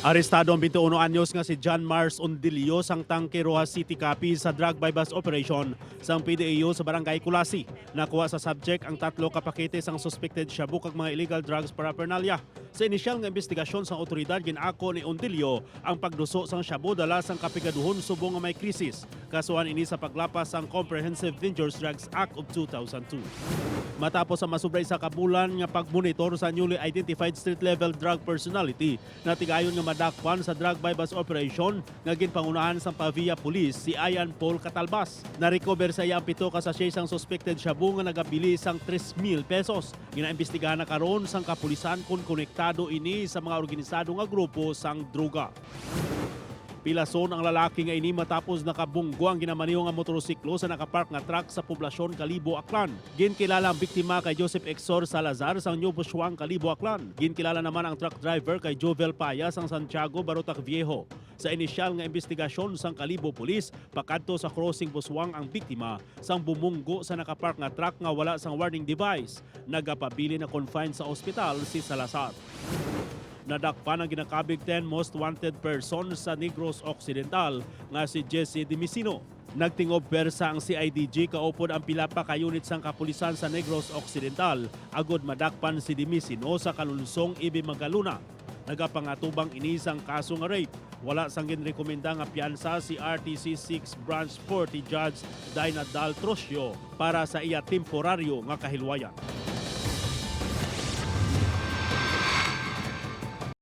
Arestado ang 21 anyos nga si John Mars Ondilio sang tangke Rojas City Capi sa drug bypass operation sang PDEO sa Barangay Kulasi. Nakuha sa subject ang 3 ka pakete sang suspected shabu kag mga illegal drugs paraphernalia. Sa inisyal nga investigasyon sang otoridad ginako ni Ondilio ang pagduso sang shabu dala sang kapigaduhon subong nga may krisis. Kasuhan ini sa paglapas sang Comprehensive Dangerous Drugs Act of 2002. Matapos ang masubray sa kabulan nga pagmonitor sa newly identified street-level drug personality na tigayon nga madakpan sa drug bypass operation nga ginpangunahan sa Pavia Police si Ian Paul Catalbas. Na-recover sa iya ang 7 ka sachet sang suspected shabu nga nagabili sang 3,000 pesos. Ginaimbestigahan na karon sang kapulisan kung konektado ini sa mga organisado nga grupo sang droga. Pilason ang lalaki nga ini matapos nakabunggo ang ginamaniho nga motorsiklo sa nakapark nga truck sa poblasyon Kalibo, Aklan. Ginkilala ang biktima kay Joseph Exor Salazar sa New Busuang, Kalibo, Aklan. Ginkilala naman ang truck driver kay Jovel Payas ang Santiago, Barotac Viejo. Sa inisyal nga investigasyon sang Kalibo Police, pakadto sa crossing Busuang ang biktima sang bumunggo sa nakapark nga truck nga wala sang warning device. Nagapabili na confined sa ospital si Salazar. Nadakpan ang ginakabig 10 most wanted person sa Negros Occidental nga si Jesse Dimisino. Nagtingob persa ang CIDG kaupod ang pila pa ka unit sang kapulisan sa Negros Occidental agod madakpan si Dimisino sa kalunsong Ibi Magaluna. Nagapangatubang ini sang kaso nga rape. Wala sang ginrekomenda nga piyansa si RTC 6 Branch 40 Judge Dinah Dal Trosio para sa iya temporaryo nga kahilwayan.